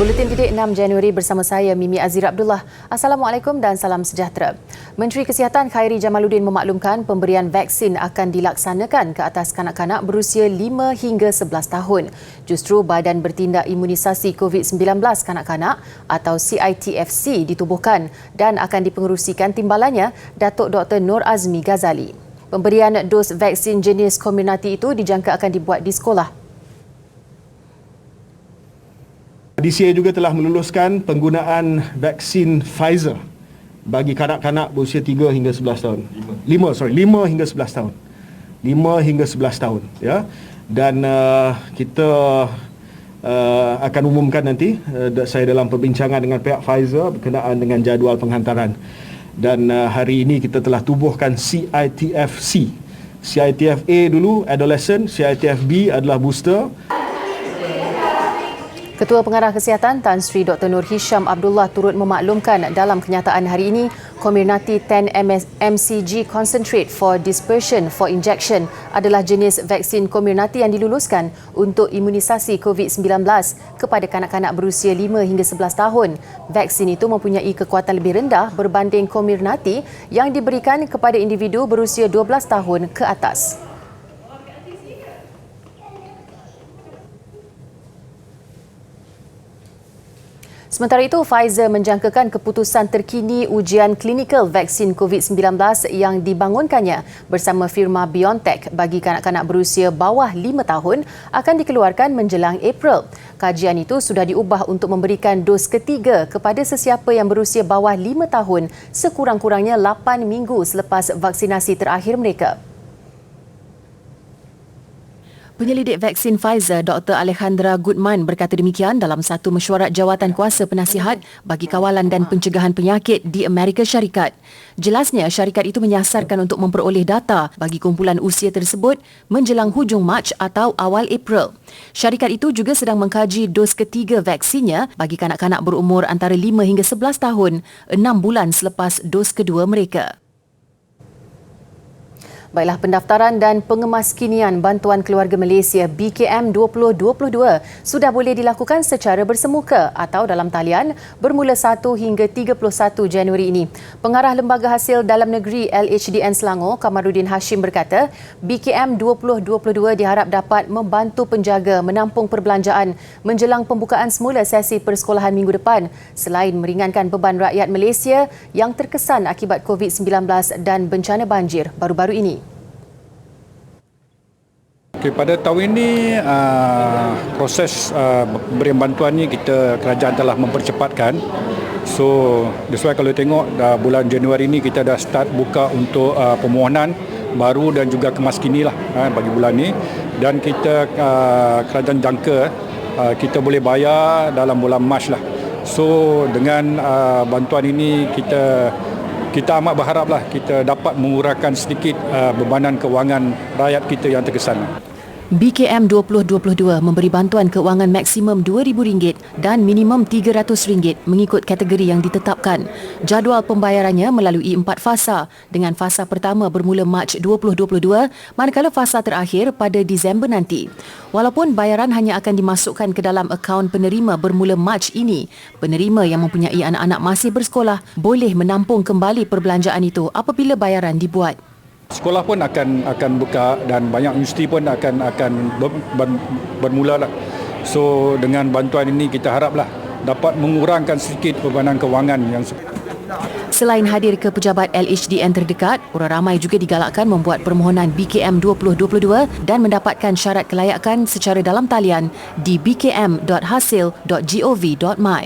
Buletin Titik 6 Januari bersama saya Mimi Azira Abdullah. Assalamualaikum dan salam sejahtera. Menteri Kesihatan Khairi Jamaluddin memaklumkan pemberian vaksin akan dilaksanakan ke atas kanak-kanak berusia 5 hingga 11 tahun. Justru Badan Bertindak Imunisasi COVID-19 Kanak-Kanak atau CITFC ditubuhkan dan akan dipengerusikan timbalannya Datuk Dr. Nur Azmi Ghazali. Pemberian dos vaksin jenis Comirnaty itu dijangka akan dibuat di sekolah. DCA juga telah meluluskan penggunaan vaksin Pfizer bagi kanak-kanak berusia 3 hingga 11 tahun. 5 hingga 11 tahun. 5 hingga 11 tahun, ya. Dan kita akan umumkan nanti saya dalam perbincangan dengan pihak Pfizer berkenaan dengan jadual penghantaran. Dan hari ini kita telah tubuhkan CITFC. CITFA dulu adolescent, CITFB adalah booster. Ketua Pengarah Kesihatan Tan Sri Dr. Nur Hisham Abdullah turut memaklumkan dalam kenyataan hari ini Comirnaty 10 mcg Concentrate for Dispersion for Injection adalah jenis vaksin Comirnaty yang diluluskan untuk imunisasi COVID-19 kepada kanak-kanak berusia 5 hingga 11 tahun. Vaksin itu mempunyai kekuatan lebih rendah berbanding Comirnaty yang diberikan kepada individu berusia 12 tahun ke atas. Sementara itu, Pfizer menjangkakan keputusan terkini ujian klinikal vaksin COVID-19 yang dibangunkannya bersama firma BioNTech bagi kanak-kanak berusia bawah 5 tahun akan dikeluarkan menjelang April. Kajian itu sudah diubah untuk memberikan dos ketiga kepada sesiapa yang berusia bawah 5 tahun sekurang-kurangnya 8 minggu selepas vaksinasi terakhir mereka. Penyelidik vaksin Pfizer Dr. Alejandra Gutman berkata demikian dalam satu mesyuarat jawatan kuasa penasihat bagi kawalan dan pencegahan penyakit di Amerika Syarikat. Jelasnya syarikat itu menyasarkan untuk memperoleh data bagi kumpulan usia tersebut menjelang hujung Mac atau awal April. Syarikat itu juga sedang mengkaji dos ketiga vaksinnya bagi kanak-kanak berumur antara 5 hingga 11 tahun, 6 bulan selepas dos kedua mereka. Baiklah, pendaftaran dan pengemaskinian Bantuan Keluarga Malaysia BKM 2022 sudah boleh dilakukan secara bersemuka atau dalam talian bermula 1 hingga 31 Januari ini. Pengarah Lembaga Hasil Dalam Negeri LHDN Selangor, Kamaruddin Hashim berkata, BKM 2022 diharap dapat membantu penjaga menampung perbelanjaan menjelang pembukaan semula sesi persekolahan minggu depan selain meringankan beban rakyat Malaysia yang terkesan akibat COVID-19 dan bencana banjir baru-baru ini. Okay, pada tahun ini proses pemberian bantuan ni kerajaan telah mempercepatkan. So that's why kalau tengok bulan Januari ini kita dah start buka untuk permohonan baru dan juga kemaskini lah bagi bulan ni, dan kita kerajaan jangka kita boleh bayar dalam bulan Mac lah. So dengan bantuan ini kita amat berharaplah kita dapat mengurangkan sedikit bebanan kewangan rakyat kita yang terkesan. BKM 2022 memberi bantuan kewangan maksimum RM2,000 dan minimum RM300 mengikut kategori yang ditetapkan. Jadual pembayarannya melalui 4 fasa, dengan fasa pertama bermula Mac 2022 manakala fasa terakhir pada Disember nanti. Walaupun bayaran hanya akan dimasukkan ke dalam akaun penerima bermula Mac ini, penerima yang mempunyai anak-anak masih bersekolah boleh menampung kembali perbelanjaan itu apabila bayaran dibuat. Sekolah pun akan buka dan banyak universiti pun akan bermula lah. So dengan bantuan ini kita haraplah dapat mengurangkan sedikit bebanan kewangan yang. Selain hadir ke pejabat LHDN terdekat, orang ramai juga digalakkan membuat permohonan BKM 2022 dan mendapatkan syarat kelayakan secara dalam talian di bkm.hasil.gov.my.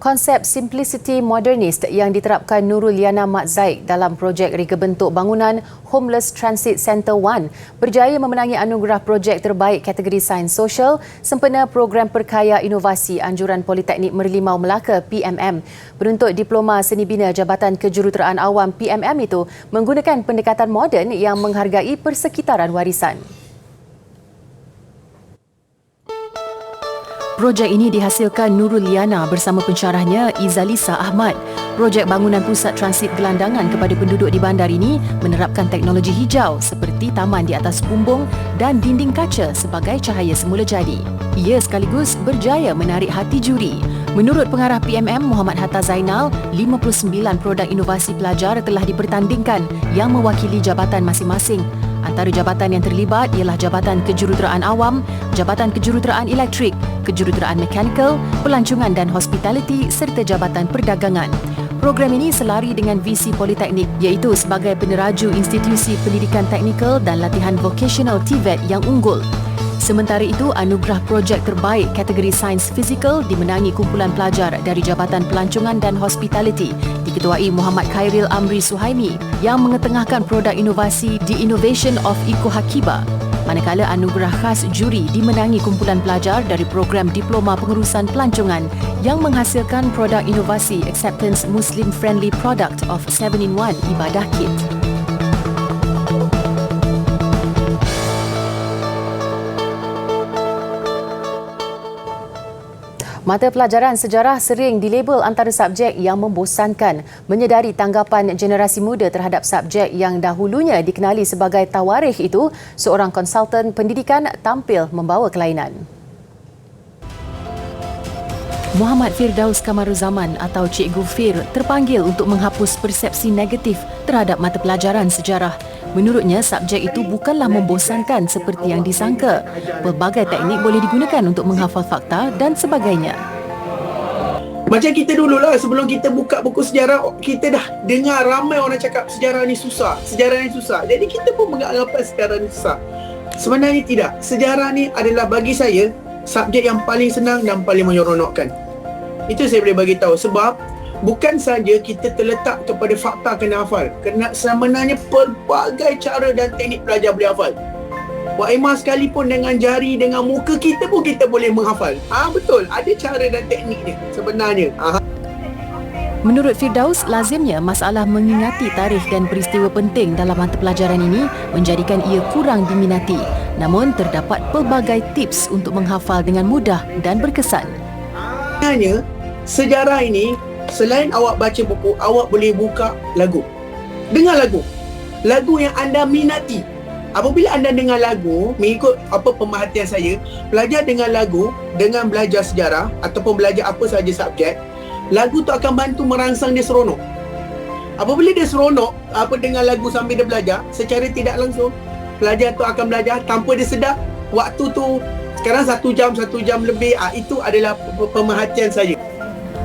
Konsep simplicity modernist yang diterapkan Nurul Liana Mat Zaid dalam projek reka bentuk bangunan Homeless Transit Center 1 berjaya memenangi anugerah projek terbaik kategori sains sosial sempena program perkaya inovasi anjuran Politeknik Merlimau Melaka PMM. Penuntut diploma seni bina Jabatan Kejuruteraan Awam PMM itu menggunakan pendekatan moden yang menghargai persekitaran warisan. Projek ini dihasilkan Nurul Liana bersama pensyarahnya Izalisa Ahmad. Projek bangunan pusat transit gelandangan kepada penduduk di bandar ini menerapkan teknologi hijau seperti taman di atas bumbung dan dinding kaca sebagai cahaya semula jadi. Ia sekaligus berjaya menarik hati juri. Menurut pengarah PMM Muhammad Hatta Zainal, 59 produk inovasi pelajar telah dipertandingkan yang mewakili jabatan masing-masing. Antara jabatan yang terlibat ialah Jabatan Kejuruteraan Awam, Jabatan Kejuruteraan Elektrik, Kejuruteraan Mekanikal, Pelancongan dan Hospitality serta Jabatan Perdagangan. Program ini selari dengan visi Politeknik iaitu sebagai peneraju institusi pendidikan teknikal dan latihan vocational TVET yang unggul. Sementara itu, anugerah projek terbaik kategori sains fizikal dimenangi kumpulan pelajar dari Jabatan Pelancongan dan Hospitality diketuai Muhammad Khairil Amri Suhaimi yang mengetengahkan produk inovasi The Innovation of Eco Hakiba. Manakala anugerah khas juri dimenangi kumpulan pelajar dari program Diploma Pengurusan Pelancongan yang menghasilkan produk inovasi Acceptance Muslim Friendly Product of 7-in-1 Ibadah Kit. Mata pelajaran sejarah sering dilabel antara subjek yang membosankan. Menyedari tanggapan generasi muda terhadap subjek yang dahulunya dikenali sebagai tawarikh itu, seorang konsultan pendidikan tampil membawa kelainan. Muhammad Firdaus Kamaruzaman atau Cikgu Fir terpanggil untuk menghapus persepsi negatif terhadap mata pelajaran sejarah. Menurutnya, subjek itu bukanlah membosankan seperti yang disangka. Pelbagai teknik boleh digunakan untuk menghafal fakta dan sebagainya. Macam kita dululah, sebelum kita buka buku sejarah, kita dah dengar ramai orang cakap sejarah ni susah, sejarah ni susah. Jadi kita pun menganggap sejarah ni susah. Sebenarnya tidak. Sejarah ni adalah bagi saya subjek yang paling senang dan paling menyeronokkan. Itu saya boleh bagi tahu sebab bukan saja kita terletak kepada fakta kena hafal, kerana sebenarnya pelbagai cara dan teknik pelajar boleh hafal. Buat Emma sekalipun dengan jari, dengan muka kita pun kita boleh menghafal. Betul, ada cara dan teknik dia sebenarnya. Menurut Firdaus, lazimnya masalah mengingati tarikh dan peristiwa penting dalam mata pelajaran ini menjadikan ia kurang diminati. Namun, terdapat pelbagai tips untuk menghafal dengan mudah dan berkesan. Sebenarnya, sejarah ini, selain awak baca buku, awak boleh buka lagu. Dengar lagu. Lagu yang anda minati. Apabila anda dengar lagu, mengikut pemerhatian saya, belajar dengar lagu dengan belajar sejarah ataupun belajar apa sahaja subjek, lagu tu akan bantu merangsang dia seronok. Apabila dia seronok, dengar lagu sambil dia belajar, secara tidak langsung, pelajar tu akan belajar tanpa dia sedar. Waktu tu, sekarang 1 jam lebih, itu adalah pemerhatian saya.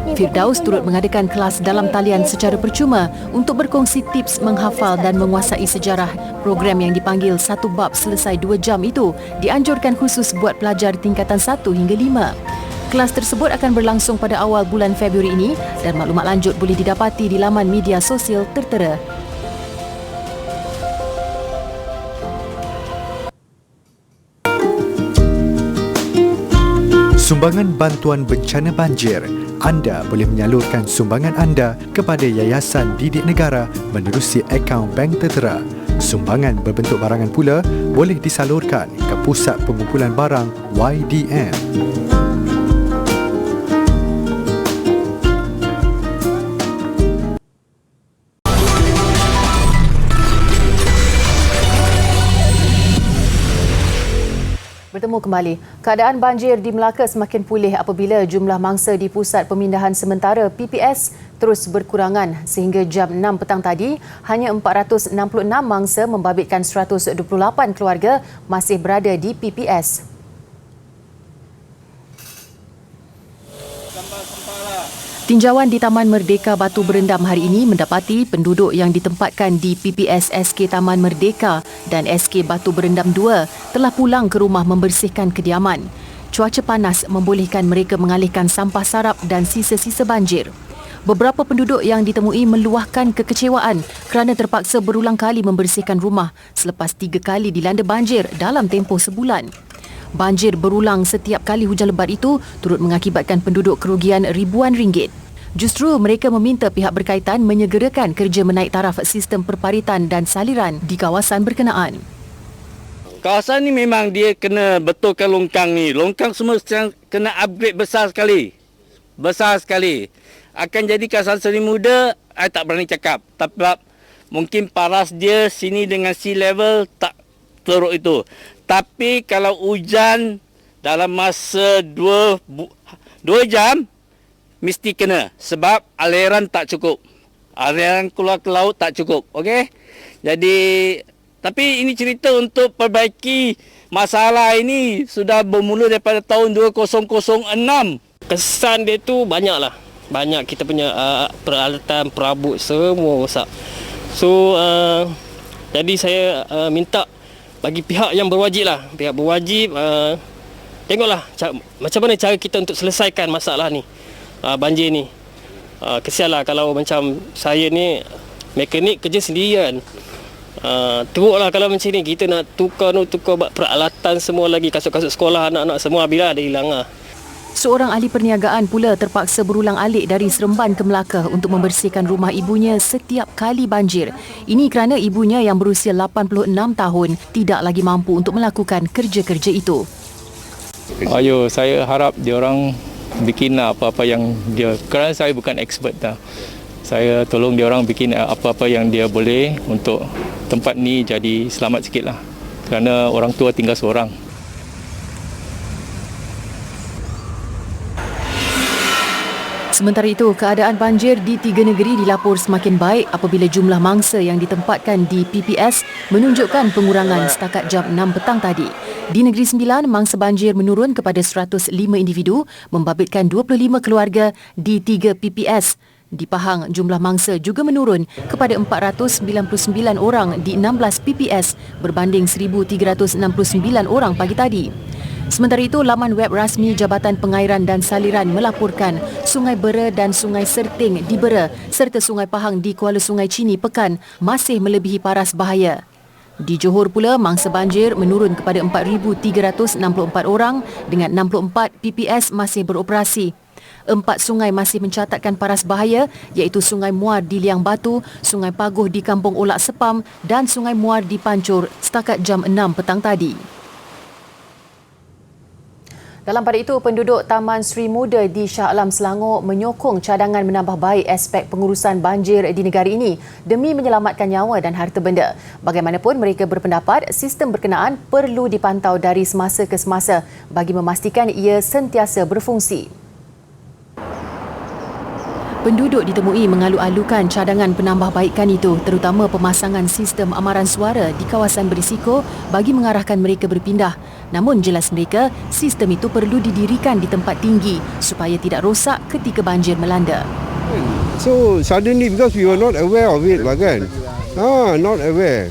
Firdaus turut mengadakan kelas dalam talian secara percuma untuk berkongsi tips menghafal dan menguasai sejarah. Program yang dipanggil satu bab selesai 2 jam itu dianjurkan khusus buat pelajar tingkatan 1 hingga 5. Kelas tersebut akan berlangsung pada awal bulan Februari ini dan maklumat lanjut boleh didapati di laman media sosial tertera. Sumbangan bantuan bencana banjir. Anda boleh menyalurkan sumbangan anda kepada Yayasan Didik Negara menerusi akaun bank tertera. Sumbangan berbentuk barangan pula boleh disalurkan ke Pusat Pengumpulan Barang YDM. Bertemu kembali. Keadaan banjir di Melaka semakin pulih apabila jumlah mangsa di Pusat Pemindahan Sementara PPS terus berkurangan sehingga jam 6 petang tadi hanya 466 mangsa membabitkan 128 keluarga masih berada di PPS. Tinjauan di Taman Merdeka Batu Berendam hari ini mendapati penduduk yang ditempatkan di PPS SK Taman Merdeka dan SK Batu Berendam 2 telah pulang ke rumah membersihkan kediaman. Cuaca panas membolehkan mereka mengalihkan sampah sarap dan sisa-sisa banjir. Beberapa penduduk yang ditemui meluahkan kekecewaan kerana terpaksa berulang kali membersihkan rumah selepas 3 kali dilanda banjir dalam tempoh sebulan. Banjir berulang setiap kali hujan lebat itu turut mengakibatkan penduduk kerugian ribuan ringgit. Justru mereka meminta pihak berkaitan menyegerakan kerja menaik taraf sistem perparitan dan saliran di kawasan berkenaan. Kawasan ni memang dia kena betulkan longkang ni. Longkang semua kena upgrade besar sekali. Besar sekali. akan jadi kawasan seni muda, saya tak berani cakap. Tapi mungkin paras dia sini dengan sea level tak teruk itu. Tapi kalau hujan dalam masa 2 jam, mesti kena. Sebab aliran tak cukup. Aliran keluar ke laut tak cukup. Okey? Jadi, tapi ini cerita untuk perbaiki masalah ini sudah bermula daripada tahun 2006. Kesan dia tu banyaklah. Banyak kita punya peralatan, perabot semua rosak. So, jadi saya minta bagi pihak yang berwajib lah. Pihak berwajib, tengoklah macam mana cara kita untuk selesaikan masalah ni. Banjir ni. Kesianlah kalau macam saya ni mekanik kerja sendirian. Teruklah kalau macam ni kita nak tukar peralatan semua lagi, kasut-kasut sekolah anak-anak semua bila ada hilang lah. Seorang ahli perniagaan pula terpaksa berulang-alik dari Seremban ke Melaka untuk membersihkan rumah ibunya setiap kali banjir. Ini kerana ibunya yang berusia 86 tahun tidak lagi mampu untuk melakukan kerja-kerja itu. Saya harap diorang bikin apa-apa yang dia, kerana saya bukan expert dah. Saya tolong diorang bikin apa-apa yang dia boleh untuk tempat ni jadi selamat sikit lah. Kerana orang tua tinggal seorang. Sementara itu, keadaan banjir di 3 negeri dilapor semakin baik apabila jumlah mangsa yang ditempatkan di PPS menunjukkan pengurangan setakat jam 6 petang tadi. Di Negeri Sembilan, mangsa banjir menurun kepada 105 individu, membabitkan 25 keluarga di 3 PPS. Di Pahang, jumlah mangsa juga menurun kepada 499 orang di 16 PPS berbanding 1,369 orang pagi tadi. Sementara itu, laman web rasmi Jabatan Pengairan dan Saliran melaporkan Sungai Bera dan Sungai Serting di Bera serta Sungai Pahang di Kuala Sungai Cini Pekan masih melebihi paras bahaya. Di Johor pula, mangsa banjir menurun kepada 4,364 orang dengan 64 PPS masih beroperasi. 4 sungai masih mencatatkan paras bahaya iaitu Sungai Muar di Liang Batu, Sungai Paguh di Kampung Olak Sepam dan Sungai Muar di Pancur setakat jam 6 petang tadi. Dalam pada itu, penduduk Taman Sri Muda di Shah Alam, Selangor menyokong cadangan menambah baik aspek pengurusan banjir di negara ini demi menyelamatkan nyawa dan harta benda. Bagaimanapun, mereka berpendapat sistem berkenaan perlu dipantau dari semasa ke semasa bagi memastikan ia sentiasa berfungsi. Penduduk ditemui mengalu-alukan cadangan penambahbaikan itu, terutama pemasangan sistem amaran suara di kawasan berisiko bagi mengarahkan mereka berpindah. Namun jelas mereka, sistem itu perlu didirikan di tempat tinggi supaya tidak rosak ketika banjir melanda. So suddenly because we were not aware of it lah kan. Not aware.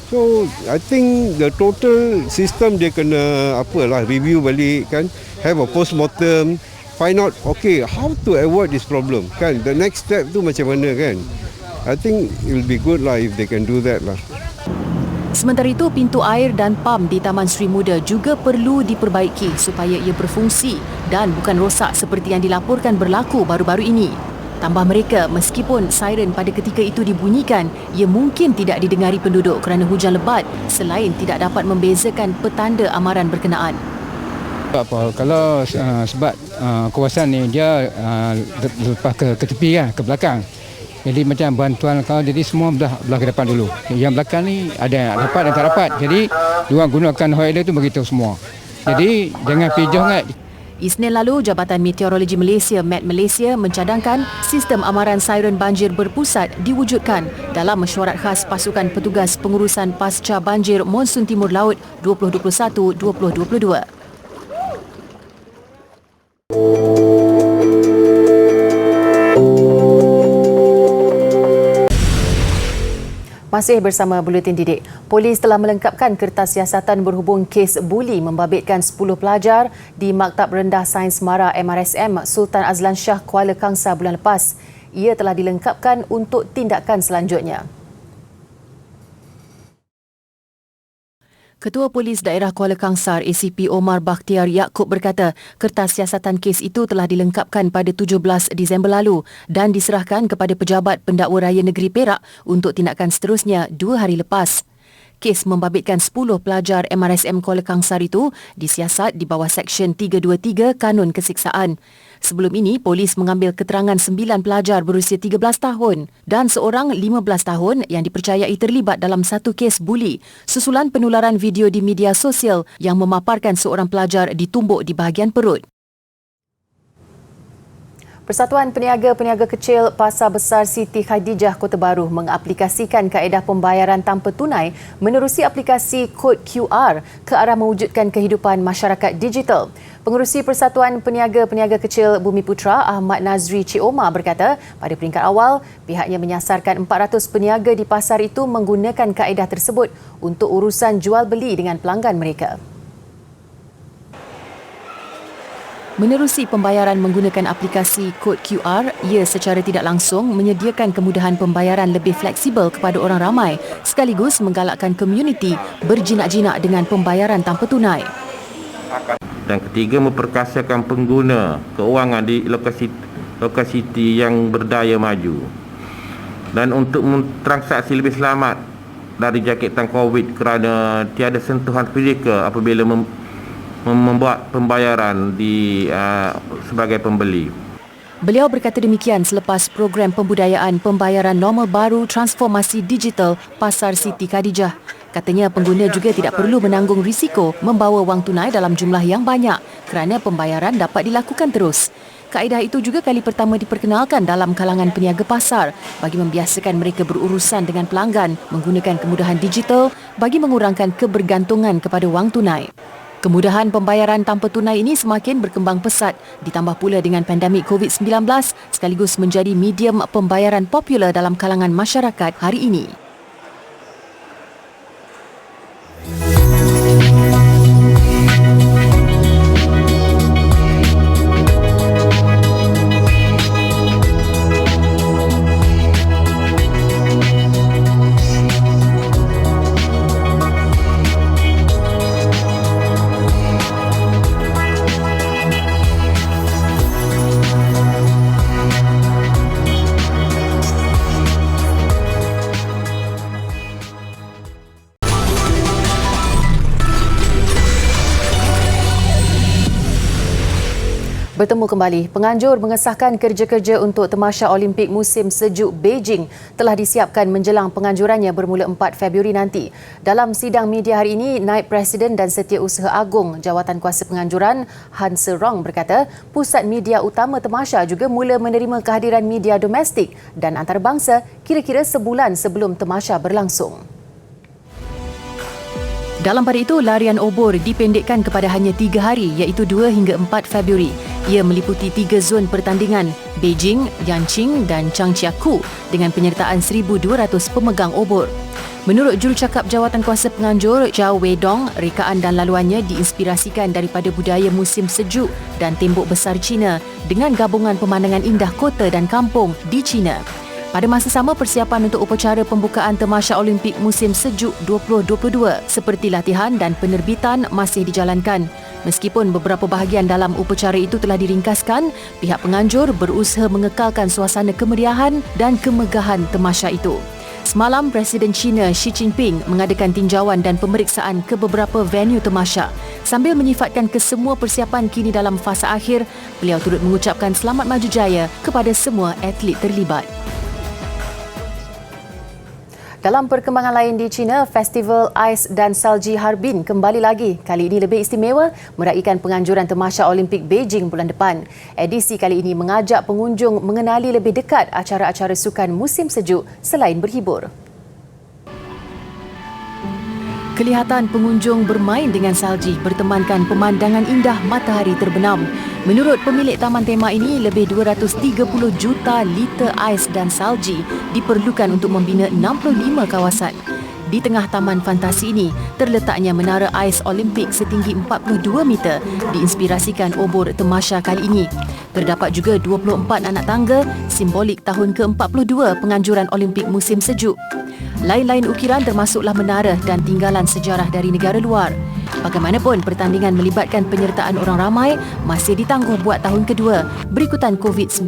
So I think the total system dia kena review balik kan, have a post-mortem. Find out, okay, how to avoid this problem, kan? The next step tu macam mana, kan? I think it will be good lah if they can do that lah. Sementara itu, pintu air dan pam di Taman Sri Muda juga perlu diperbaiki supaya ia berfungsi dan bukan rosak seperti yang dilaporkan berlaku baru-baru ini. Tambah mereka, meskipun siren pada ketika itu dibunyikan, ia mungkin tidak didengari penduduk kerana hujan lebat selain tidak dapat membezakan petanda amaran berkenaan. Kalau sebab kawasan ni dia lepas ke tepi kan, ke belakang. Jadi macam bantuan kalau jadi semua belah ke depan dulu. Yang belakang ni ada yang dapat dan tak dapat. Jadi diorang gunakan hoiler tu beritahu semua. Jadi jangan pergi jauh sangat. Isnin lalu, Jabatan Meteorologi Malaysia (Met Malaysia) mencadangkan sistem amaran siren banjir berpusat diwujudkan dalam mesyuarat khas Pasukan Petugas Pengurusan Pasca Banjir Monsun Timur Laut 2021-2022. Masih bersama Buletin Didik. Polis telah melengkapkan kertas siasatan berhubung kes buli membabitkan 10 pelajar di Maktab Rendah Sains Mara MRSM Sultan Azlan Shah Kuala Kangsar bulan lepas. Ia telah dilengkapkan untuk tindakan selanjutnya. Ketua Polis Daerah Kuala Kangsar ACP Omar Bakhtiar Yaakob berkata kertas siasatan kes itu telah dilengkapkan pada 17 Disember lalu dan diserahkan kepada Pejabat Pendakwa Raya Negeri Perak untuk tindakan seterusnya 2 hari lepas. Kes membabitkan 10 pelajar MRSM Kuala Kangsar itu disiasat di bawah Seksyen 323 Kanun Kesiksaan. Sebelum ini, polis mengambil keterangan 9 pelajar berusia 13 tahun dan seorang 15 tahun yang dipercayai terlibat dalam satu kes buli susulan penularan video di media sosial yang memaparkan seorang pelajar ditumbuk di bahagian perut. Persatuan Peniaga-Peniaga Kecil Pasar Besar Siti Khadijah Kota Baru mengaplikasikan kaedah pembayaran tanpa tunai menerusi aplikasi kod QR ke arah mewujudkan kehidupan masyarakat digital. Pengerusi Persatuan Peniaga-Peniaga Kecil Bumiputra Ahmad Nazri Cik Omar berkata pada peringkat awal pihaknya menyasarkan 400 peniaga di pasar itu menggunakan kaedah tersebut untuk urusan jual beli dengan pelanggan mereka. Menerusi pembayaran menggunakan aplikasi kod QR, ia secara tidak langsung menyediakan kemudahan pembayaran lebih fleksibel kepada orang ramai sekaligus menggalakkan komuniti berjinak-jinak dengan pembayaran tanpa tunai. Dan ketiga, memperkasakan pengguna keuangan di lokasi yang berdaya maju. Dan untuk transaksi lebih selamat dari jangkitan COVID kerana tiada sentuhan fizikal apabila membuat pembayaran sebagai pembeli. Beliau berkata demikian selepas program pembudayaan pembayaran normal baru transformasi digital Pasar Siti Khadijah. Katanya pengguna juga tidak perlu menanggung risiko membawa wang tunai dalam jumlah yang banyak kerana pembayaran dapat dilakukan terus. Kaedah itu juga kali pertama diperkenalkan dalam kalangan peniaga pasar bagi membiasakan mereka berurusan dengan pelanggan menggunakan kemudahan digital bagi mengurangkan kebergantungan kepada wang tunai. Kemudahan pembayaran tanpa tunai ini semakin berkembang pesat ditambah pula dengan pandemik COVID-19 sekaligus menjadi medium pembayaran popular dalam kalangan masyarakat hari ini. Bertemu kembali, penganjur mengesahkan kerja-kerja untuk Tamasya Olimpik Musim Sejuk Beijing telah disiapkan menjelang penganjurannya bermula 4 Februari nanti. Dalam sidang media hari ini, Naib Presiden dan Setiausaha Agung Jawatan Kuasa Penganjuran Han Serong berkata, pusat media utama Tamasya juga mula menerima kehadiran media domestik dan antarabangsa kira-kira sebulan sebelum Tamasya berlangsung. Dalam pada itu, larian obor dipendekkan kepada hanya 3 hari iaitu 2 hingga 4 Februari. Ia meliputi 3 zon pertandingan, Beijing, Yanqing dan Changjiakou dengan penyertaan 1,200 pemegang obor. Menurut jurucakap Jawatan Kuasa Penganjur, Zhao Weidong, rekaan dan laluannya diinspirasikan daripada budaya musim sejuk dan tembok besar China dengan gabungan pemandangan indah kota dan kampung di China. Pada masa sama, persiapan untuk upacara pembukaan Tamasya Olimpik Musim Sejuk 2022 seperti latihan dan penerbitan masih dijalankan. Meskipun beberapa bahagian dalam upacara itu telah diringkaskan, pihak penganjur berusaha mengekalkan suasana kemeriahan dan kemegahan Tamasya itu. Semalam, Presiden China Xi Jinping mengadakan tinjauan dan pemeriksaan ke beberapa venue Tamasya. Sambil menyifatkan kesemua persiapan kini dalam fasa akhir, beliau turut mengucapkan selamat maju jaya kepada semua atlet terlibat. Dalam perkembangan lain di China, Festival Ais dan Salji Harbin kembali lagi. Kali ini lebih istimewa meraikan penganjuran Tamasya Olimpik Beijing bulan depan. Edisi kali ini mengajak pengunjung mengenali lebih dekat acara-acara sukan musim sejuk selain berhibur. Kelihatan pengunjung bermain dengan salji bertemankan pemandangan indah matahari terbenam. Menurut pemilik taman tema ini, lebih 230 juta liter ais dan salji diperlukan untuk membina 65 kawasan. Di tengah taman fantasi ini, terletaknya menara ais Olimpik setinggi 42 meter diinspirasikan obor Tamasya kali ini. Terdapat juga 24 anak tangga, simbolik tahun ke-42 penganjuran Olimpik musim sejuk. Lain-lain ukiran termasuklah menara dan tinggalan sejarah dari negara luar. Bagaimanapun, pertandingan melibatkan penyertaan orang ramai masih ditangguh buat tahun kedua berikutan COVID-19.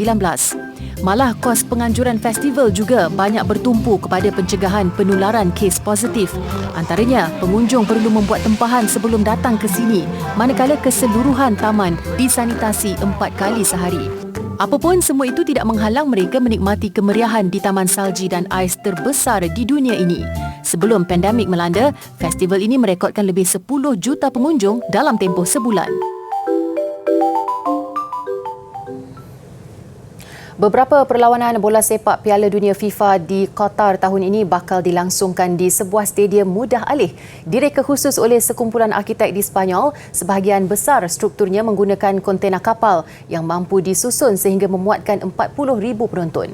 Malah kos penganjuran festival juga banyak bertumpu kepada pencegahan penularan kes positif. Antaranya, pengunjung perlu membuat tempahan sebelum datang ke sini, manakala keseluruhan taman disanitasi 4 kali sehari. Apapun, semua itu tidak menghalang mereka menikmati kemeriahan di taman salji dan ais terbesar di dunia ini. Sebelum pandemik melanda, festival ini merekodkan lebih 10 juta pengunjung dalam tempoh sebulan. Beberapa perlawanan bola sepak Piala Dunia FIFA di Qatar tahun ini bakal dilangsungkan di sebuah stadium mudah alih. Direka khusus oleh sekumpulan arkitek di Sepanyol, sebahagian besar strukturnya menggunakan kontena kapal yang mampu disusun sehingga memuatkan 40,000 penonton.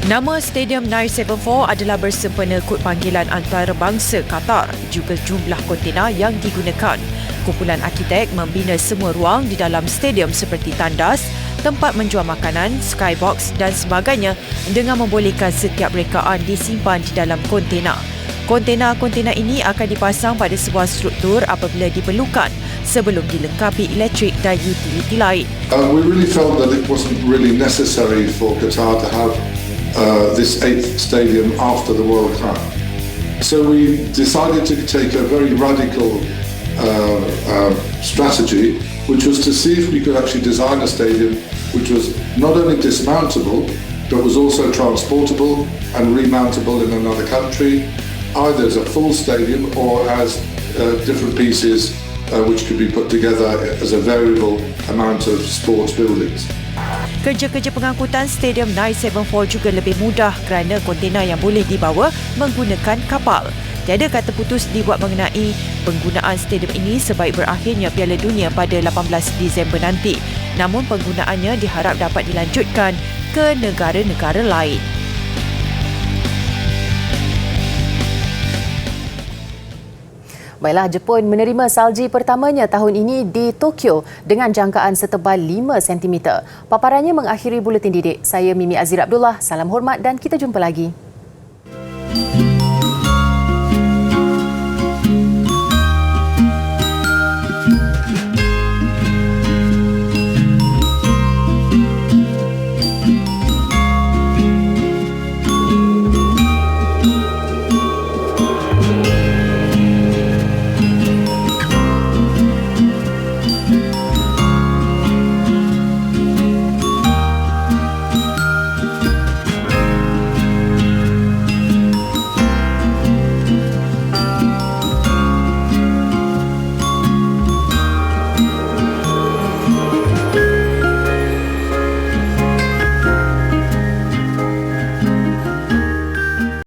Nama Stadium 974 adalah bersempena kod panggilan antarabangsa Qatar, juga jumlah kontena yang digunakan. Kumpulan arkitek membina semua ruang di dalam stadium seperti tandas, tempat menjual makanan, skybox dan sebagainya dengan membolehkan setiap rekaan disimpan di dalam kontena. Kontena-kontena ini akan dipasang pada sebuah struktur apabila diperlukan sebelum dilengkapi elektrik dan utiliti lain. We really felt that it wasn't really necessary for Qatar to have this 8th stadium after the World Cup. So we decided to take a very radical strategy, which was to see if we could actually design a stadium which was not only dismountable, but was also transportable and remountable in another country, either as a full stadium or as different pieces which could be put together as a variable amount of sports buildings. Kerja-kerja pengangkutan Stadium 974 juga lebih mudah kerana kontena yang boleh dibawa menggunakan kapal. Tiada kata putus dibuat mengenai penggunaan stadium ini sebaik berakhirnya Piala Dunia pada 18 Disember nanti. Namun penggunaannya diharap dapat dilanjutkan ke negara-negara lain. Baiklah, Jepun menerima salji pertamanya tahun ini di Tokyo dengan jangkaan setebal 5 cm. Paparannya mengakhiri Buletin Didik. Saya Mimi Azir Abdullah. Salam hormat dan kita jumpa lagi.